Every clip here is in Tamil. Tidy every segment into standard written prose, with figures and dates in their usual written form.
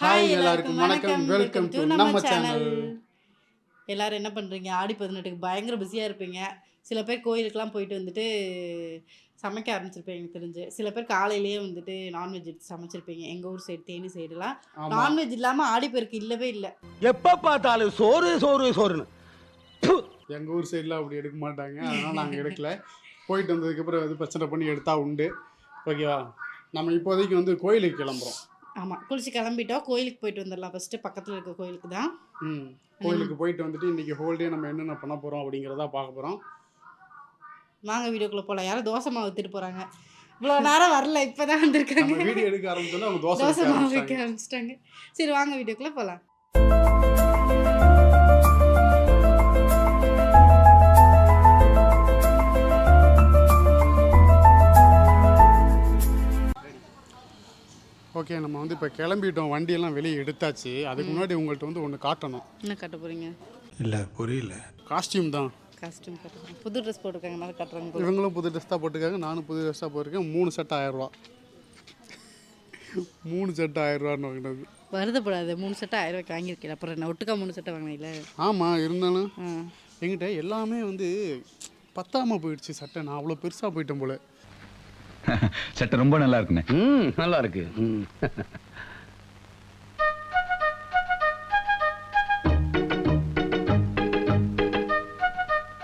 ஹாய் எல்லாருக்கும் வணக்கம். வெல்கம் டு நம்ம சேனல். எல்லாரும் என்ன பண்ணுறீங்க? ஆடி 18க்கு பயங்கர பிஸியாக இருப்பீங்க. சில பேர் கோயிலுக்கெலாம் போயிட்டு வந்துட்டு சமைக்க ஆரம்பிச்சிருப்பீங்க எனக்கு தெரிஞ்சு. சில பேர் காலையிலேயே வந்துட்டு நான்வெஜ் எடுத்து சமைச்சிருப்பீங்க. எங்கள் ஊர் சைடு தேனி சைடுலாம் ஆமா. நான்வெஜ் இல்லாமல் ஆடி பெருக்கு இல்லவே இல்லை. எப்ப பார்த்தாலும் சோறு சோறு சோறுன்னு. எங்கள் ஊர் சைடில் அப்படி எடுக்க மாட்டாங்க, அதனால் நாங்கள் எடுக்கல. போயிட்டு வந்ததுக்கப்புறம் வந்து பிரச்சனை பண்ணி எடுத்தா உண்டு. ஓகேவா, நம்ம இப்போதைக்கு வந்து கோயிலுக்கு கிளம்புறோம். ஆமாம், குளிச்சு கிளம்பிட்டோம். கோயிலுக்கு போயிட்டு வந்துடலாம். ஃபஸ்ட்டு பக்கத்தில் இருக்க கோயிலுக்கு தான். கோயிலுக்கு போயிட்டு வந்துட்டு இன்றைக்கி ஹோல் டே நம்ம என்னென்ன பண்ண போகிறோம் அப்படிங்கிறத பார்க்க போகிறோம். வாங்க வீடியோக்குள்ளே போகலாம். யாரும் தோசை மாவு வித்துட்டு போகிறாங்க. இவ்வளோ நேரம் வரல, இப்போ தான் வந்திருக்காங்க. நம்ம வீடியோ எடுக்க ஆரம்பிச்சோன்னா அவங்க தோசை தோசை மாவு வைக்க வைக்க ஆரம்பிச்சிட்டாங்க. சரி வாங்க வீடியோக்குள்ளே போகலாம். ஓகே, நம்ம வந்து இப்போ கிளம்பிட்டோம். வண்டியெல்லாம் வெளியே எடுத்தாச்சு. அதுக்கு முன்னாடி உங்கள்கிட்ட வந்து ஒன்று காட்டணும். என்ன காட்ட போகிறீங்க? இல்லை புரியல. காஸ்டியூம் தான். காஸ்டியூம் காட்டுறேன். புது ட்ரெஸ் போட்டிருக்காங்க, நல்லா காட்டுறாங்க. இவங்களும் புது ட்ரெஸ் தான் போட்டுருக்காங்க, நானும் புது ட்ரெஸ் தான் போட்டிருக்கேன். 3 செட் 1000 ரூபா. 3 செட் 1000 ரூபான்னு வாங்கினது. வருதப்படாது. 3 செட்டை 1000 ரூபாய்க்கு வாங்கியிருக்கேன். அப்புறம் என்ன ஒட்டுக்கா 3 செட்டை வாங்கினீங்களே? ஆமாம், இருந்தாலும் எங்கிட்ட எல்லாமே வந்து பத்தாமல் போயிடுச்சு சட்டை. நான் அவ்வளோ பெருசாக போயிட்டேன் போல. சட்டை ரொம்ப நல்லா இருக்குண்ணே. நல்லா இருக்கு.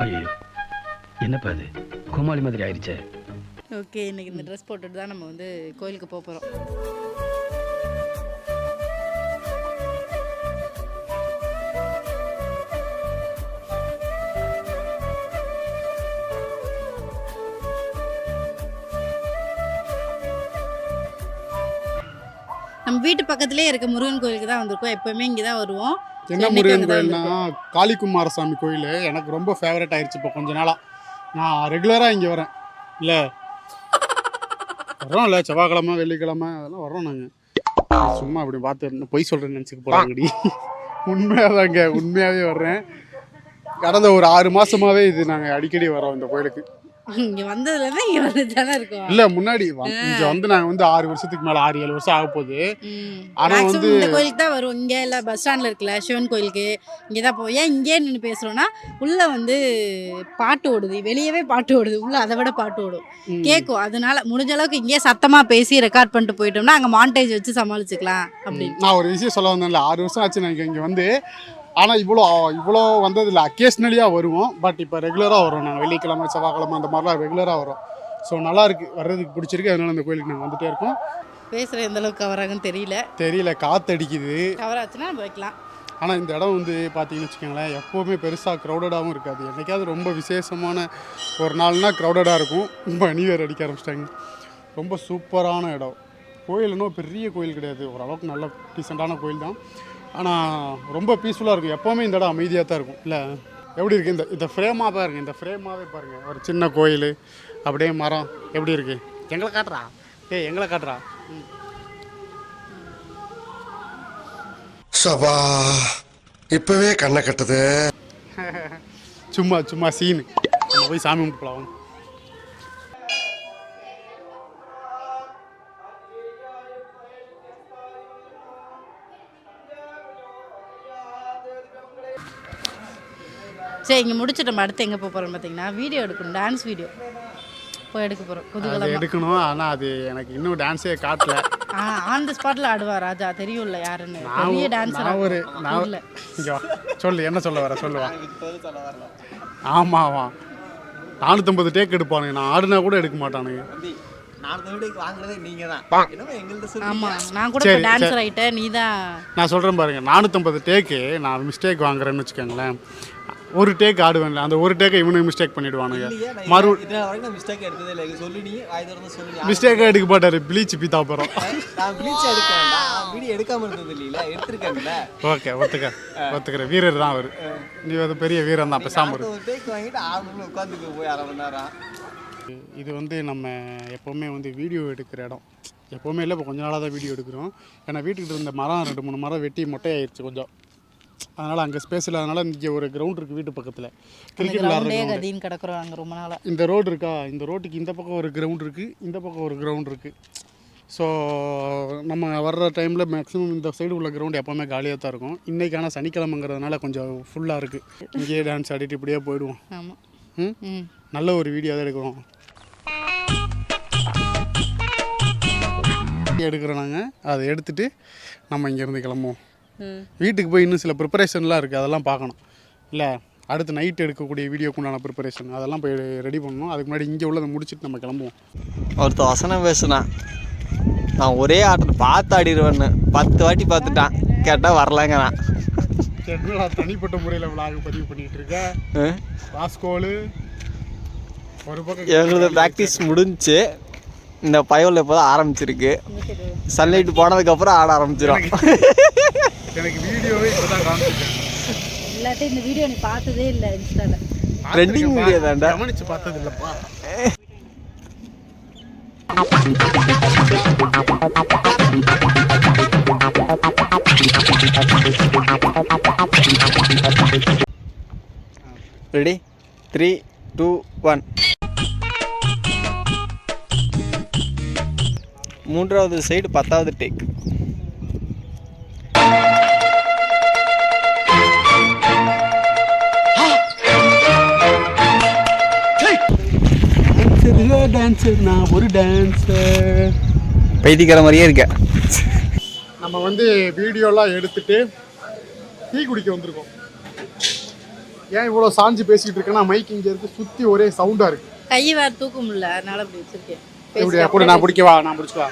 ஐயோ, என்னப்பா அது கோமாளி மாதிரி ஆயிடுச்சே. ஓகே, இன்னைக்கு இந்த ட்ரெஸ் போட்டுட்டு தான் நம்ம வந்து கோயிலுக்கு போக போகிறோம். நம்ம வீட்டு பக்கத்துலேயே இருக்க முருகன் கோயிலுக்கு தான் வந்திருக்கோம். எப்போவுமே இங்கே தான் வருவோம். என்ன முருகன் கோயில்னா காளிக்குமாரசாமி கோயில். எனக்கு ரொம்ப ஃபேவரட் ஆயிடுச்சு இப்போ கொஞ்ச நாளாக. நான் ரெகுலராக இங்கே வரேன். இல்லை வரோம், இல்லை செவ்வாய்க்கிழமை வெள்ளிக்கிழமை அதெல்லாம் வரோம். நாங்கள் சும்மா அப்படி பார்த்து பொய் சொல்கிறேன்னு நினச்சிக்க போகிறாங்கடி. உண்மையாக தாங்க, உண்மையாகவே வர்றேன். கடந்த ஒரு 6 மாதமாகவே இது நாங்கள் அடிக்கடி வரோம் இந்த கோயிலுக்கு. இங்கே வந்ததுலேருந்து இங்கே வந்து தானே இருக்கோம். இல்லை முன்னாடி இங்கே வந்து நாங்கள் வந்து 6 வருஷத்துக்கு மேலே 6-7 வருஷம் ஆக போகுது. ஆனால் வந்து இந்த கோயிலுக்கு தான் வருவோம். இங்கே இல்லை பஸ் ஸ்டாண்டில் இருக்குல்ல சிவன் கோயிலுக்கு இங்கே தான் போவோம். ஏன் இங்கே நின்று பேசுகிறோன்னா உள்ளே வந்து பாட்டு ஓடுது, வெளியவே பாட்டு ஓடுது, உள்ளே அதை விட பாட்டு ஓடும் கேட்கும். அதனால முடிஞ்ச அளவுக்கு இங்கேயே சத்தமாக பேசி ரெக்கார்ட் பண்ணிட்டு போயிட்டோம்னா அங்கே மாண்டேஜ் வச்சு சமாளிச்சுக்கலாம் அப்படின்னு. நான் ஒரு விஷயம் சொல்ல வந்தேன்ல, 6 வருஷம் ஆச்சு நாங்கள் இங்கே வந்து. ஆனால் இவ்வளோ வந்ததில்லை. அக்கேஷ்னலியாக வருவோம், பட் இப்போ ரெகுலராக வரோம். நாங்கள் வெள்ளிக்கிழமை செவ்வாய்க்கிழமை அந்த மாதிரிலாம் ரெகுலராக வரோம். ஸோ நல்லாயிருக்கு, வர்றதுக்கு பிடிச்சிருக்கு. அதனால அந்த கோயிலுக்கு நாங்கள் வந்துகிட்டே இருக்கோம். பேசுகிற எந்த அளவுக்கு கவர் ஆகுன்னு தெரியல. காற்றடிக்குது. கவர் ஆச்சுன்னா நம்ம வைக்கலாம். ஆனால் இந்த இடம் வந்து பார்த்தீங்கன்னு வச்சுக்கோங்களேன், எப்போவுமே பெருசாக க்ரௌடடாகவும் இருக்காது. என்றைக்காவது ரொம்ப விசேஷமான ஒரு நாள்னா க்ரௌடடாக இருக்கும். ரொம்ப நியூ அடிக்க ஆரம்பிச்சிட்டாங்க. ரொம்ப சூப்பரான இடம். கோயில் இன்னும் பெரிய கோயில் கிடையாது, ஓரளவுக்கு நல்ல டீசெண்டான கோயில் தான். ஆனால் ரொம்ப பீஸ்ஃபுல்லாக இருக்கும். எப்போவுமே இந்த இடம் அமைதியாக தான் இருக்கும். இல்லை எப்படி இருக்குது இந்த ஃப்ரேமாக பாருங்கள், இந்த ஃப்ரேமாகவே பாருங்கள். ஒரு சின்ன கோயில், அப்படியே மரம் எப்படி இருக்குது. எங்களை காட்டுறா, எங்களை காட்டுறா. சபா இப்பவே கண்ணை கட்டுது. சும்மா சீனு. நம்ம போய் சாமி கும்பிட்டுலாம். சரி, இங்கே முடிச்சுட்டு நம்ம அடுத்து எங்கே போக போகிறோம் பார்த்தீங்கன்னா வீடியோ எடுக்கணும். டான்ஸ் வீடியோ போய் எடுக்க போகிறோம். குதூகலமாக எடுக்கணும். ஆனால் அது எனக்கு இன்னும் டான்ஸே காட்டல. ஆன் தி ஸ்பாட்டில் ஆடுவா ராஜா, தெரியும்ல யாருன்னு. பெரிய டான்ஸர். சொல்லு, என்ன சொல்ல வர சொல்லுவா. ஆமாம் 450 டேக் எடுப்பானுங்க. நான் ஆடுனா கூட எடுக்க மாட்டானுங்க. நான் கூட டான்ஸர் ஆகிட்டேன், நீ தான். நான் சொல்கிறேன் பாருங்க, 450 டேக்கு நான் மிஸ்டேக் வாங்குறேன்னு வச்சுக்கோங்களேன். ஒரு டேக் ஆடுவேன்ல, அந்த ஒரு டேக்கை இவனுக்கு மிஸ்டேக் பண்ணிவிடுவானுங்க. மிஸ்டேக்காக எடுக்க மாட்டார். ப்ளீச் பீத்தா போகிறோம். ஓகே, ஒத்துக்கிறேன். வீரர் தான் அவர். நீ வந்து பெரிய வீரன் தான். பேசாமல் இது வந்து நம்ம எப்போவுமே வந்து வீடியோ எடுக்கிற இடம். எப்போவுமே இல்லை, இப்போ கொஞ்ச நாளாக தான் வீடியோ எடுக்கிறோம். ஏன்னா வீட்டுக்கிட்ட இருந்த மரம் 2-3 மரம் வெட்டி மொட்டையாயிருச்சு கொஞ்சம். அதனால் அங்கே ஸ்பேஸ் இல்லாதனால இங்கே ஒரு கிரவுண்ட் இருக்குது வீட்டு பக்கத்தில். கிரிக்கெட் விளையாடுறோம் கிடக்குறோம் அங்கே ரொம்ப நாளாக. இந்த ரோடு இருக்கா, இந்த ரோட்டுக்கு இந்த பக்கம் ஒரு கிரவுண்ட் இருக்குது, இந்த பக்கம் ஒரு கிரவுண்ட் இருக்குது. ஸோ நம்ம வர்ற டைமில் மேக்ஸிமம் இந்த சைடு உள்ள கிரவுண்ட் எப்போவுமே காலியாக தான் இருக்கும். இன்றைக்கான சனிக்கிழமைங்கிறதுனால கொஞ்சம் ஃபுல்லாக இருக்குது. இங்கேயே டான்ஸ் ஆடிட்டு இப்படியே போயிடுவோம். ஆமாம். நல்ல ஒரு வீடியோ தான் எடுக்கிறோம். எடுக்கிறோம் நாங்கள். அதை எடுத்துகிட்டு நம்ம இங்கேருந்து கிளம்புவோம். வீட்டுக்கு போய் இன்னும் சில ப்ரிப்பரேஷன்லாம் இருக்குது, அதெல்லாம் பார்க்கணும். இல்லை அடுத்து நைட் எடுக்கக்கூடிய வீடியோக்கு உண்டான ப்ரிப்பரேஷன் அதெல்லாம் போய் ரெடி பண்ணணும். அதுக்கு முன்னாடி இங்கே உள்ளதை முடிச்சுட்டு நம்ம கிளம்புவோம். ஒருத்த வசனம் பேசுனான், நான் ஒரே ஆட்டத்தை பார்த்து ஆடிடுவேன்னு 10 வாட்டி பார்த்துட்டான். கேட்டால் வரலங்கிறான். என்னடா தனிப்பட்ட முறையில் விளாக பதிவு பண்ணிகிட்டு இருக்கேன். பாஸ்கோலு ஒரு பக்கம் எங்களோட ப்ராக்டிஸ் முடிஞ்சு இந்த பயவில் இப்போ தான் ஆரம்பிச்சிருக்கு. சன்லைட் போனதுக்கப்புறம் ஆட ஆரம்பிச்சிடும். எனக்கு வீடியோவே இப்போ தான் காமிச்சிருக்கேன். இல்லாட்டி இந்த வீடியோ நீ பார்த்ததே இல்லை இன்ஸ்டாவில். ட்ரெண்டிங் வீடியோ தான்டா. கவனிச்சு பார்த்தது இல்லைப்பா. ரெடி 3 2 1. மூன்றாவது சைடு 10வது டேக். டான்ஸர் நான் ஒரு டான்ஸர். பைத்தியக்கார மாதிரியே இருக்க. நம்ம வந்து வீடியோலாம் எடுத்துட்டு டீ குடிக்க வந்திருக்கோம். ஏன் இவ்வளோ சாஞ்சு பேசிக்கிட்டு இருக்கேன்னா மைக் இங்கே இருக்குது, சுற்றி ஒரே சவுண்டாக இருக்குது. கை வேறு தூக்க முடியல, அதனால அப்படி வச்சுருக்கேன். எப்படியா கூட நான் பிடிக்கவா? நான் பிடிச்சிக்கவா?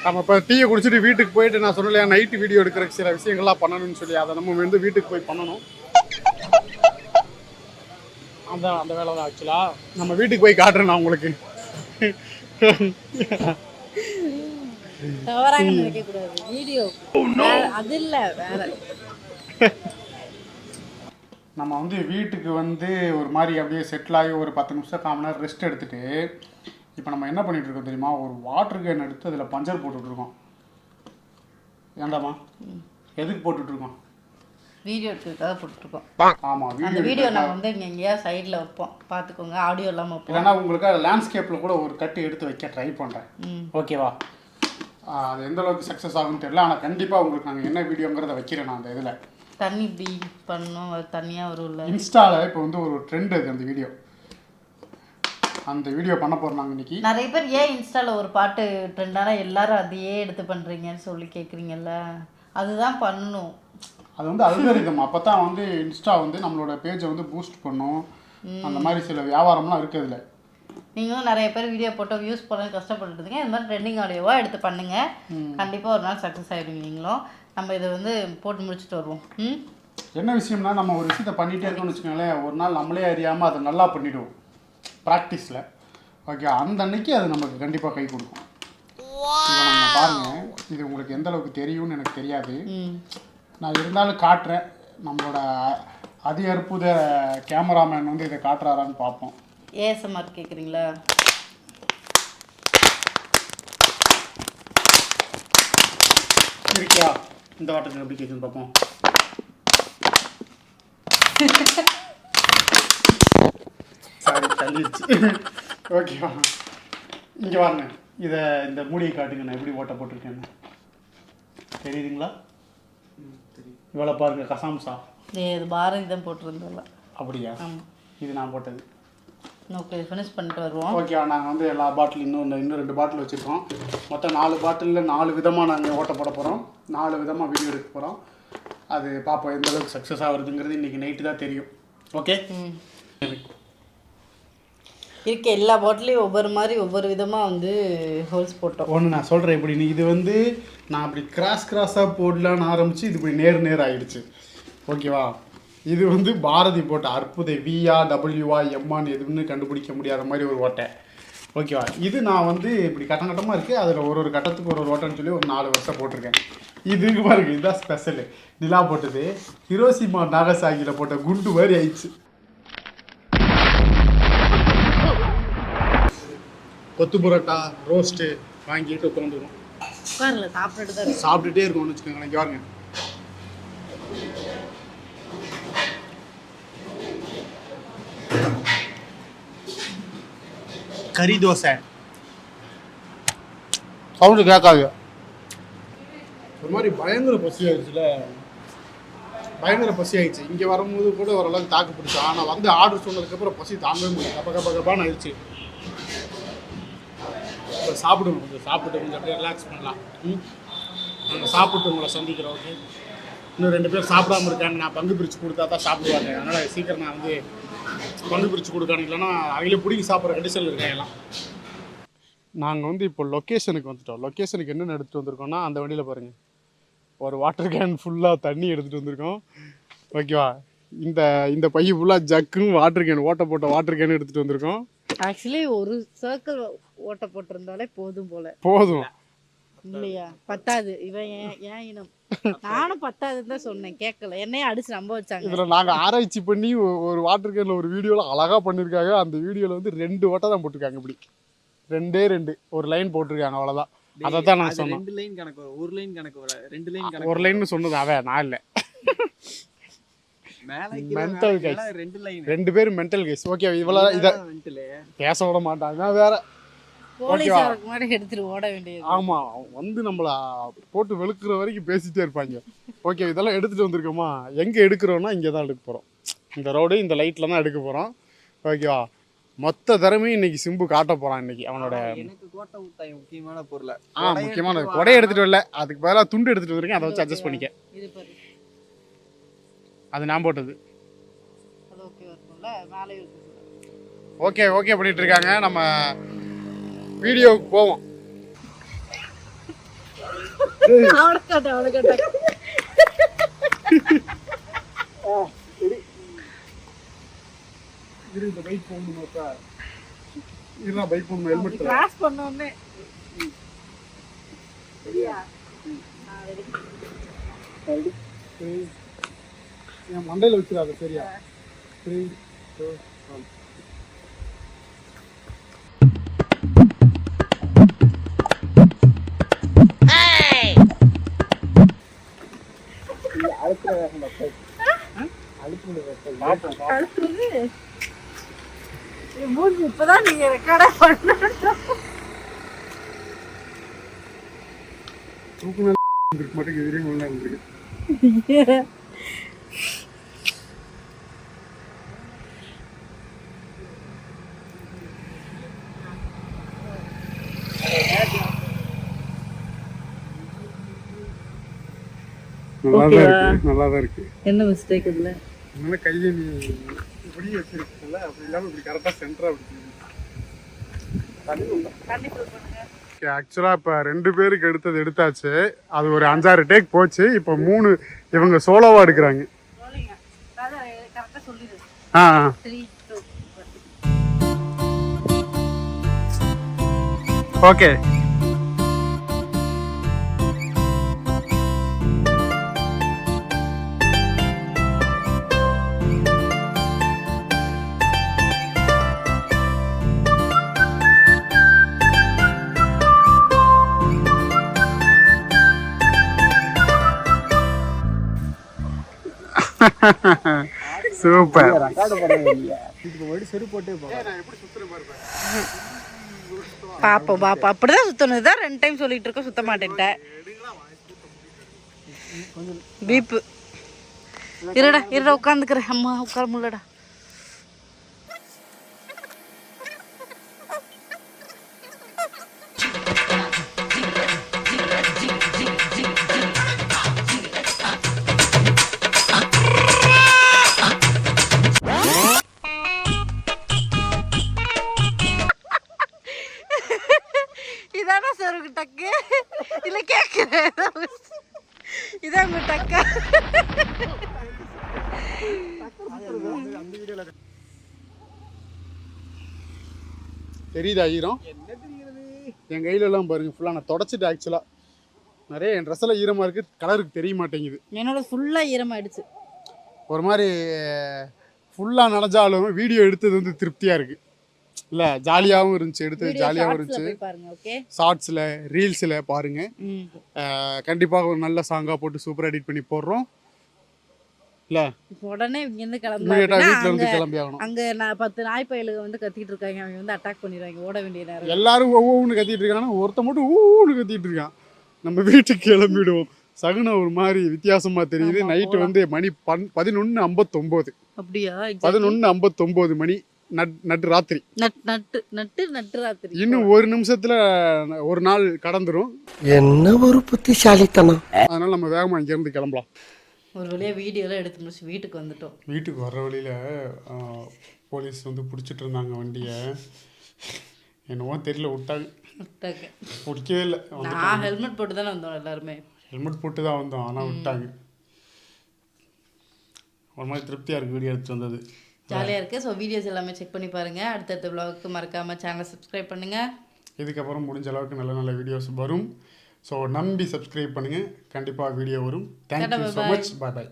நம்ம இப்போ டீயை குடிச்சிட்டு வீட்டுக்கு போயிட்டு நான் சொன்னலையா நைட்டு வீடியோ எடுக்கிற சில விஷயங்கள்லாம் பண்ணணும்னு சொல்லி, அதை நம்ம வந்து வீட்டுக்கு போய் பண்ணணும். அந்த வேலை தான் ஆக்சுவலாக. நம்ம வீட்டுக்கு போய் காட்டுறேன் நான் உங்களுக்கு. தவறாக நினைக்கக்கூடாது. வீடியோ அது இல்லை வேற. நம்ம வந்து வீட்டுக்கு வந்து ஒரு மாதிரி அப்படியே செட்டில் ஆகி ஒரு 10 நிமிஷம் 1/4 மணி நேரம் ரெஸ்ட் எடுத்துகிட்டு இப்போ நம்ம என்ன பண்ணிகிட்டு இருக்கோம் தெரியுமா? ஒரு வாட்டர் கேன் எடுத்து அதில் பஞ்சர் போட்டுட்ருக்கோம். ஏண்டாமா எதுக்கு போட்டுட்ருக்கோம்? வீடியோ எடுக்கிறதுக்காக போட்டுருக்கோம். ஆமாம், அந்த வீடியோ நம்ம வந்து இங்கே எங்கேயா சைடில் வைப்போம், பார்த்துக்கோங்க. ஆடியோ இல்லாமல் வைப்போம். இல்லைன்னா உங்களுக்கு லேண்ட்ஸ்கேப்பில் கூட ஒரு கட்டு எடுத்து வைக்க ட்ரை பண்ணுறேன். ஓகேவா? அது எந்த அளவுக்கு சக்ஸஸ் ஆகும்னு தெரியல, ஆனால் கண்டிப்பாக உங்களுக்கு நாங்கள் என்ன வீடியோங்கிறத வைக்கிறேன் நான் அந்த இதில். தண்ணி இப்படி பண்ணணும், அது தனியாக வரும்ல. இன்ஸ்டாவில் இப்போ வந்து ஒரு ட்ரெண்ட் அது அந்த வீடியோ. அந்த வீடியோ பண்ண போகிறோம் நாங்கள் இன்றைக்கி. நிறைய பேர் ஏன் இன்ஸ்டாவில் ஒரு பாட்டு ட்ரெண்டானா எல்லாரும் அதையே எடுத்து பண்ணுறீங்கன்னு சொல்லி கேட்குறீங்கல்ல, அதுதான் பண்ணணும். அது வந்து அல்காரிதம். அப்போ தான் வந்து இன்ஸ்டா வந்து நம்மளோட பேஜை வந்து பூஸ்ட் பண்ணும். அந்த மாதிரி சில வியாபாரம்லாம் இருக்குது அதில். நீங்களும் நிறைய பேர் வீடியோ போட்டோ வியூஸ் பண்ண கஷ்டப்பட்டுட்டு இருக்கீங்க. இந்த மாதிரி ட்ரெண்டிங் ஆடியோவாக எடுத்து பண்ணுங்கள். கண்டிப்பாக ஒரு நாள் சக்ஸஸ் ஆகிடுவீங்க நீங்களும். நம்ம இதை வந்து போட்டு முடிச்சுட்டு வருவோம். என்ன விஷயம்னா, நம்ம ஒரு விஷயத்தை பண்ணிகிட்டே இருக்கோம்னு வச்சுக்கோங்களேன், ஒரு நாள் நம்மளே அறியாமல் அதை நல்லா பண்ணிவிடுவோம் ப்ராக்டிஸில். ஓகே, அந்த அன்னைக்கு அது நமக்கு கண்டிப்பாக கை கொடுக்கும். இப்போ நம்ம பாருங்கள், இது உங்களுக்கு எந்த அளவுக்கு தெரியும்னு எனக்கு தெரியாது. நான் இருந்தாலும் காட்டுறேன். நம்மளோட அதி அற்புத கேமராமேன் வந்து இதை காட்டுறாரான்னு பார்ப்போம். ஏஎஸ்எம்ஆர் கேட்குறீங்களா? இருக்கியா? இந்த வாட்டத்தில் எப்படி கேட்குன்னு பார்ப்போம். சாரி, தள்ளிடுச்சு. ஓகேவா? இங்கே வாங்க, இதை இந்த மூடியை காட்டுங்க. நான் எப்படி ஓட்ட போட்டிருக்கேன்னு தெரியுதுங்களா? இவ்வளோ பாருங்க, கசாம்சா. இது பாரதி தான் போட்டிருந்தோம்ல. அப்படியா? இது நான் போட்டது. ஓகே, ஃபினிஷ் பண்ணிட்டு வருவோம். ஓகே, நாங்கள் வந்து எல்லா பாட்டில் இன்னும் 2 பாட்டில் வச்சுருக்கோம். மொத்தம் 4 பாட்டிலில் 4 விதமாக நாங்கள் ஓட்ட போட போகிறோம். 4 விதமாக வீடியோ எடுக்க போகிறோம். அது பார்ப்போம் எந்த அளவுக்கு சக்ஸஸ் ஆகுறதுங்கிறது இன்றைக்கி நைட்டு தான் தெரியும். ஓகே, இருக்க எல்லா பாட்டிலையும் ஒவ்வொரு மாதிரி ஒவ்வொரு விதமாக வந்து ஹோல்ஸ் போட்டோம். ஒன்று நான் சொல்கிறேன் எப்படின்னு. இது வந்து நான் அப்படி கிராஸாக போடலான்னு ஆரம்பித்து இது இப்படி நேர் ஆகிடுச்சு. ஓகேவா? இது வந்து பாரதி போட்ட அற்புத வியா டபிள்யூவா எம்மான்னு எதுன்னு கண்டுபிடிக்க முடியாத மாதிரி ஒரு ஓட்டை. ஓகேவா? இது நான் வந்து இப்படி கட்டமாக இருக்குது. அதில் ஒரு கட்டத்துக்கு ஒரு ஓட்டைன்னு சொல்லி ஒரு 4 வருஷம் போட்டிருக்கேன். இதுக்கு பாருங்க, இதுதான் ஸ்பெஷலு. நிலா போட்டது ஹிரோஷிமா நாகசாகியில் போட்ட குண்டு மாதிரி ஆயிடுச்சு. கொத்து புரோட்டா ரோஸ்ட்டு வாங்கிட்டு உட்காந்துருக்கோம். உட்காரில் சாப்பிட்டுட்டு தான் சாப்பிட்டுட்டே இருக்கோம்னு வச்சுக்கோங்களேன். இங்கே பாருங்க, கறி தோசை, சவுண்டு கேட்காது. ஒரு மாதிரி பயங்கர பசி ஆயிடுச்சுல, பயங்கர பசி ஆயிடுச்சு. இங்கே வரும்போது கூட ஓரளவுக்கு தாக்கு பிடிச்சோம். ஆனால் வந்து ஆர்டர் சொன்னதுக்கப்புறம் பசி தாங்கவே முடியல. கப்பான்னு ஆயிடுச்சு. இப்போ சாப்பிடுவோம், கொஞ்சம் சாப்பிட்டு கொஞ்சம் அப்படியே ரிலாக்ஸ் பண்ணலாம். நாங்கள் சாப்பிட்டு உங்களை சந்திக்கிறோம். ஓகே, இன்னும் 2 பேர் சாப்பிடாம இருக்காங்க. நான் பங்கு பிரித்து கொடுத்தா தான் சாப்பிடுவாங்க. அதனால் சீக்கிரம் நான் வந்து பங்கு பிரித்து கொடுக்கானு, இல்லைன்னா அவங்களே பிடிக்கி சாப்பிட்ற கண்டிஷனில் இருக்காங்க எல்லாம். நாங்கள் வந்து இப்போ லொக்கேஷனுக்கு வந்துட்டோம். லொக்கேஷனுக்கு என்னென்ன எடுத்துகிட்டு வந்திருக்கோம்னா, அந்த வண்டியில் பாருங்கள், ஒரு வாட்டர் கேன் ஃபுல்லாக தண்ணி எடுத்துகிட்டு வந்திருக்கோம். ஓகேவா, இந்த பைய ஃபுல்லாக ஜக்கும் வாட்டர் கேன், ஓட்ட போட்ட வாட்டர் கேன் எடுத்துகிட்டு வந்திருக்கோம். ஆக்சுவலி ஒரு சர்க்கிள் ஓட்ட போட்டிருந்தாலே போதும் போல. போதும் இல்லையா, பத்தாது. இவன் ஏன் இனம், நானும் பத்தாதுன்னு தான் சொன்னேன், கேட்கல. என்னையே அடிச்சு நம்ப வச்சாங்க. இதில் நாங்கள் ஆராய்ச்சி பண்ணி ஒரு வாட்டர் கேனில் ஒரு வீடியோவில் அழகாக பண்ணியிருக்காங்க. அந்த வீடியோவில் வந்து 2 ஓட்டை தான் போட்டிருக்காங்க. இப்படி 2 ஒரு லைன் போட்டிருக்காங்க, அவ்வளோதான். அதை தான் நான் சொன்னேன். 2 லைன் கணக்கு வரும், 1 லைன் கணக்கு வரும், 2 லைன் கணக்கு. ஒரு லைன்னு சொன்னது அவன், நான் இல்லை. மென்டல் கைஸ், 2 லைன், 2 பேரும் மென்டல் கைஸ். ஓகே, இவ்வளோ இதை பேச விட மாட்டாங்க வேற. போலீஸாருக்கு முன்னாடி எடுத்துட்டு ஓட வேண்டியது. ஆமாம், வந்து நம்மளை போட்டு வெளுக்கிற வரைக்கும் பேசிகிட்டே இருப்பாங்க. ஓகே, இதெல்லாம் எடுத்துகிட்டு வந்திருக்கோமா, எங்கே எடுக்கிறோன்னா இங்கே தான் எடுக்க போகிறோம். இந்த ரோடு இந்த லைட்டில் தான் எடுக்க போகிறோம். ஓகேவா, மொத்த திறமையும் இன்னைக்கு சிம்பு காட்ட போகிறான். இன்னைக்கு அவனோட எனக்கு கோட்டை ஊத்தாய் முக்கியமான பொருள். முக்கியமான கொடையை எடுத்துகிட்டு வரல, அதுக்கு பதிலாக துண்டு எடுத்துகிட்டு வந்திருக்கேன். அதை வச்சு அட்ஜஸ்ட் பண்ணிக்க. இது பாரு, அது நான் போட்டது. அது ஓகே இருக்கும்ல, மேலே இருக்கு. ஓகே பண்ணிட்டு இருக்காங்க. நம்ம வீடியோவுக்கு போவோம். இந்த பைக் போகணுமாப்பா, இதெல்லாம் பைக் போகணும். ஹெல்மெட் கிராஸ் பண்ணோன்னே என் மண்டையில் வச்சிடாத, சரியா? 3, 2, 1. இப்பதான் நீங்க ரெக்கார்டா பண்ண மட்டும் எதிரே ஒன்றா இருந்திருக்கு. நல்லாதான் இருக்கு. என்ன மிஸ்டேக் இதுல? அதனால கையை நீ இப்படி வச்சிருக்கல, அப்படி இல்லாம இப்படி கரெக்டா சென்டரா அப்படி. ஆக்சுவலாக இப்போ 2 பேருக்கு எடுத்தாச்சு. அது ஒரு 5-6 டேக் போச்சு. இப்போ 3 இவங்க சோலோவா எடுக்கிறாங்க. Okay, super. பாப்போம் அப்படிதான் சுத்தணும். இதான் 2 டைம் சொல்லிட்டு இருக்கோம், சுத்த மாட்டேன்ட்டேன். பீப்பு இருடா உட்காந்துக்கிறேன். அம்மா உட்கார முடியலடா. இதானா சார் உங்க டக்கு? இல்ல கேக்குறேன், இதான் உங்க டக்கா? தெரியுதா ஈரம்? என் கையில எல்லாம் பாருங்க, ஃபுல்லா நான் தொடச்சிட்டு. ஆக்சுவலா நிறைய என் ட்ரெஸ்ஸில் ஈரமாக இருக்குது, கலருக்கு தெரிய மாட்டேங்குது. என்னோட ஃபுல்லாக ஈரமாயிடுச்சு. ஒரு மாதிரி ஃபுல்லாக நனைஞ்சாலும் வீடியோ எடுத்தது வந்து திருப்தியாக இருக்குது. இல்லை, ஜாலியாகவும் இருந்துச்சு, எடுத்தது ஜாலியாகவும் இருந்துச்சு. ஷார்ட்ஸில் ரீல்ஸில் பாருங்கள். கண்டிப்பாக ஒரு நல்ல சாங்காக போட்டு சூப்பராக எடிட் பண்ணி போடுறோம். இல்லை இப்போ உடனே இங்கேருந்து இமீடியட்டாக வீட்டில் இருந்து கிளம்பி கிளம்பி ஆகணும். அங்கே நான் 10 நாய் பயலுக வந்து கத்திட்டு இருக்காங்க, அவங்க வந்து அட்டாக் பண்ணிடுவாங்க, ஓட வேண்டிய நேரம். எல்லாரும் ஒவ்வொன்று கத்திட்டு இருக்காங்கன்னா ஒருத்த மட்டும் ஊன்னு கத்திட்டு இருக்கான். நம்ம வீட்டுக்கு கிளம்பிடுவோம். சகுனம் ஒரு மாதிரி வித்தியாசமா தெரியுது. ஆமா, நைட்டு போலாம். வந்து மணி 11:59. அப்படியா? 11:59 மணி நட்டு ராத்திரி. நட்டு ராத்திரி. இன்னும் ஒரு நிமிஷத்துல ஒரு நாள் கடந்துரும். என்ன ஒரு புத்திசாலித்தனம். அதனால நம்ம வேகமாக இங்கேருந்து கிளம்பலாம். ஒரு வழியாக வீடியோலாம் எடுத்து முடிச்சு வீட்டுக்கு வந்துட்டோம். வீட்டுக்கு வர்ற வழியில் போலீஸ் வந்து பிடிச்சிட்டு இருந்தாங்க வண்டியை. என்னவோ தெரியல, விட்டாங்க. விட்டாங்க. பிடிக்கவே இல்லை. நான் ஹெல்மெட் போட்டு தானே வந்தோம் எல்லாருமே. ஹெல்மெட் போட்டு தான் வந்தோம், ஆனால் விட்டாங்க. ஒரு மாதிரி திருப்தியாக இருக்குது வீடியோ எடுத்துட்டு வந்தது. ஜாலியாக இருக்குது. ஸோ வீடியோஸ் எல்லாமே செக் பண்ணி பாருங்கள். அடுத்தடுத்த vlogக்கு மறக்காமல் சேனலை சப்ஸ்கிரைப் பண்ணுங்கள். இதுக்கப்புறம் முடிஞ்ச அளவுக்கு நல்ல நல்ல வீடியோஸ் வரும். ஸோ நம்பி சப்ஸ்கிரைப் பண்ணுங்கள். கண்டிப்பாக வீடியோ வரும். Thank you so much. பாய் பாய்.